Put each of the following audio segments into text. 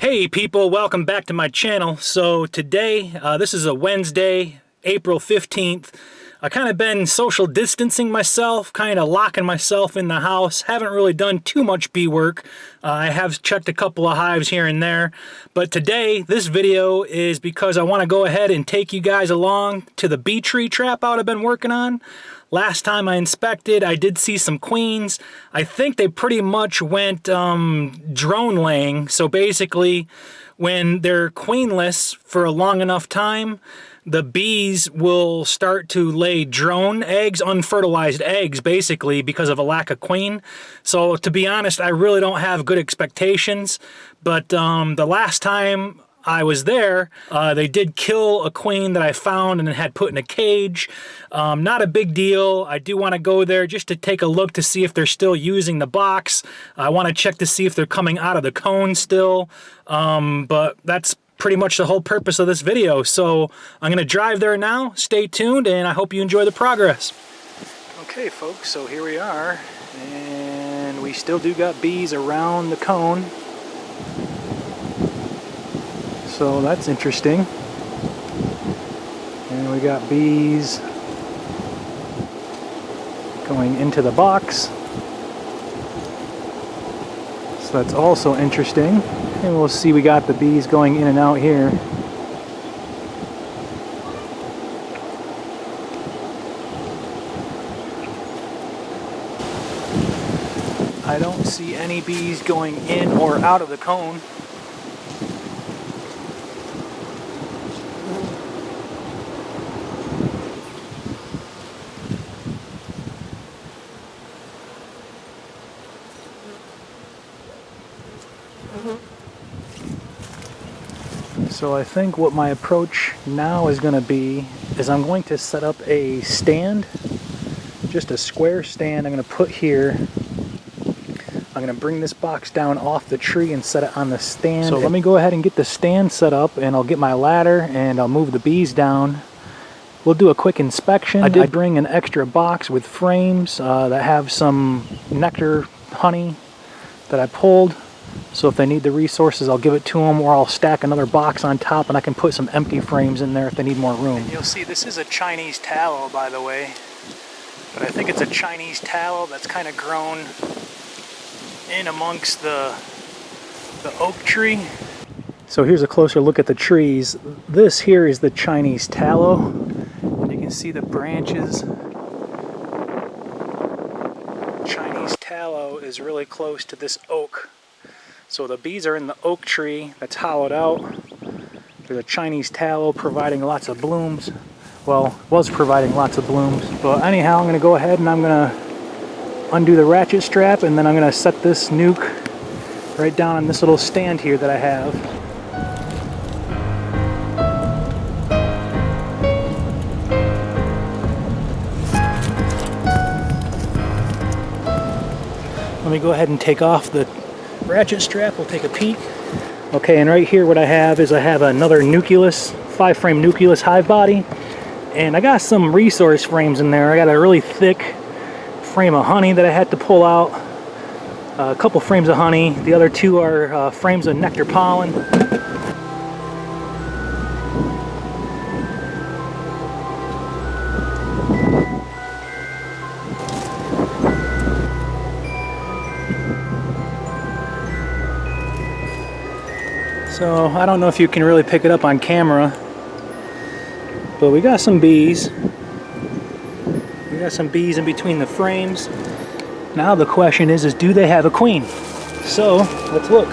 Hey people, welcome back to my channel. So today, this is a Wednesday, April 15th. I kind of been social distancing myself, kind of locking myself in the house. Haven't really done too much bee work. I have checked a couple of hives here and there. But today, this video is because I want to go ahead and take you guys along to the bee tree trap out I've been working on. Last time I inspected, I did see some queens. I think they pretty much went drone laying. So basically, when they're queenless for a long enough time, the bees will start to lay drone eggs, unfertilized eggs, basically, because of a lack of queen. So to be honest, I really don't have good expectations. But the last time I was there, they did kill a queen that I found and had put in a cage. Not a big deal. I do want to go there just to take a look to see if they're still using the box. I want to check to see if they're coming out of the cone still. But that's pretty much the whole purpose of this video. So I'm going to drive there now. Stay tuned, and I hope you enjoy the progress. Okay, folks, so here we are. And we still do got bees around the cone. So that's interesting. And we got bees going into the box. So that's also interesting. And we'll see, we got the bees going in and out here. I don't see any bees going in or out of the cone. So I think what my approach now is going to be is I'm going to set up a stand, just a square stand I'm going to put here. I'm going to bring this box down off the tree and set it on the stand. So let me go ahead and get the stand set up, and I'll get my ladder and I'll move the bees down. We'll do a quick inspection. I did bring an extra box with frames that have some nectar honey that I pulled. So if they need the resources, I'll give it to them, or I'll stack another box on top and I can put some empty frames in there if they need more room. And you'll see this is a Chinese tallow, by the way. But I think it's a Chinese tallow that's kind of grown in amongst the oak tree. So here's a closer look at the trees. This here is the Chinese tallow. And you can see the branches. Chinese tallow is really close to this oak. So the bees are in the oak tree that's hollowed out. There's a Chinese tallow providing lots of blooms. Well, was providing lots of blooms. But anyhow, I'm going to go ahead and I'm going to undo the ratchet strap, and then I'm going to set this nuke right down on this little stand here that I have. Let me go ahead and take off the ratchet strap. We'll take a peek. Okay, and right here what I have is I have another nucleus, 5-frame nucleus hive body, and I got some resource frames in there. I got a really thick frame of honey that I had to pull out, a couple frames of honey. The other two are frames of nectar pollen. So I don't know if you can really pick it up on camera, but we got some bees. We got some bees in between the frames. Now the question is do they have a queen? So let's look.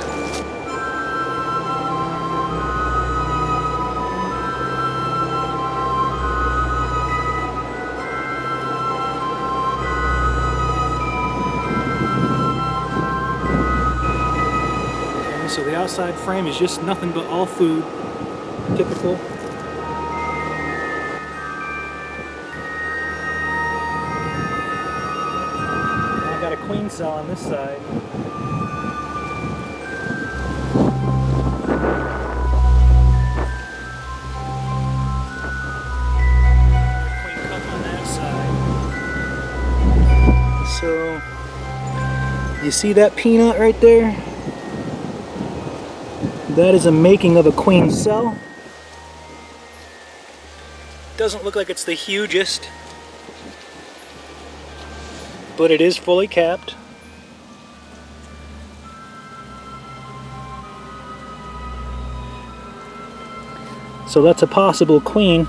So the outside frame is just nothing but all food, typical. I got a queen cell on this side. Queen cup on that side. So you see that peanut right there? That is a making of a queen cell. Doesn't look like it's the hugest, but it is fully capped. So that's a possible queen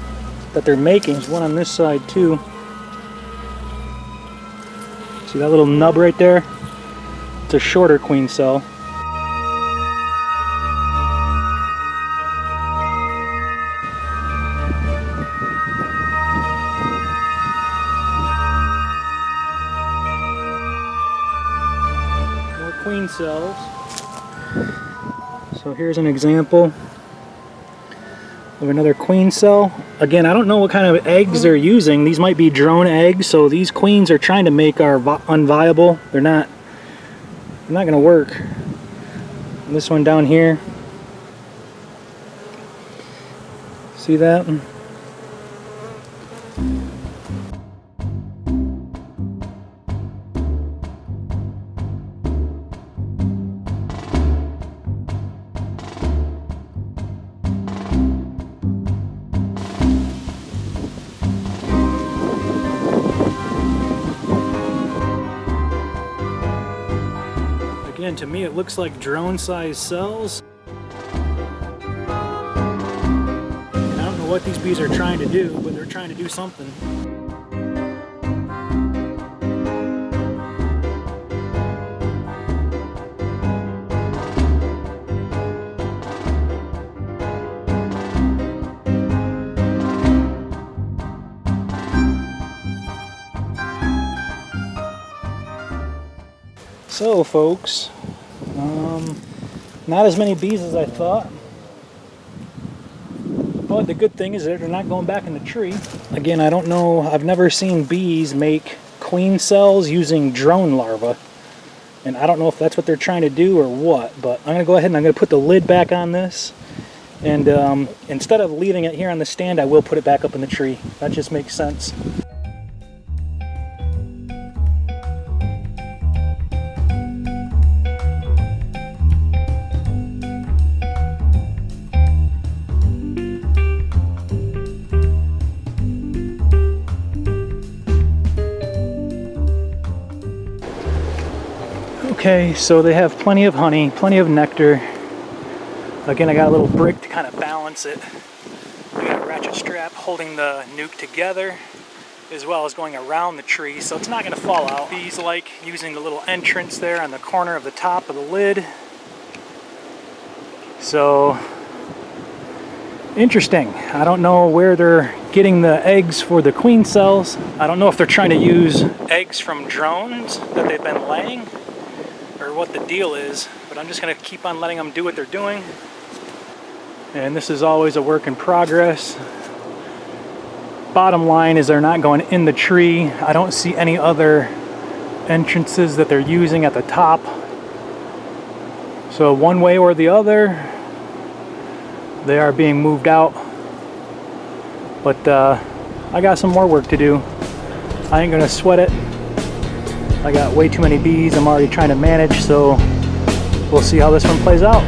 that they're making. There's one on this side too. See that little nub right there? It's a shorter queen cell. More queen cells. So here's an example of another queen cell. Again, I don't know what kind of eggs they're using. These might be drone eggs, so these queens are trying to make are unviable. They're not gonna work. And this one down here, see that? Again, to me it looks like drone-sized cells. And I don't know what these bees are trying to do, but they're trying to do something. So folks, not as many bees as I thought, but the good thing is that they're not going back in the tree. Again, I don't know, I've never seen bees make queen cells using drone larvae, and I don't know if that's what they're trying to do or what, but I'm going to go ahead and I'm going to put the lid back on this, and instead of leaving it here on the stand, I will put it back up in the tree. That just makes sense. Okay, so they have plenty of honey, plenty of nectar. Again, I got a little brick to kind of balance it. I got a ratchet strap holding the nuke together, as well as going around the tree, so it's not going to fall out. Bees like using the little entrance there on the corner of the top of the lid. So, interesting. I don't know where they're getting the eggs for the queen cells. I don't know if they're trying to use eggs from drones that they've been laying, or what the deal is, but I'm just going to keep on letting them do what they're doing. And this is always a work in progress. Bottom line is they're not going in the tree. I don't see any other entrances that they're using at the top. So one way or the other, they are being moved out. But I got some more work to do. I ain't gonna sweat it. I got way too many bees I'm already trying to manage, so we'll see how this one plays out.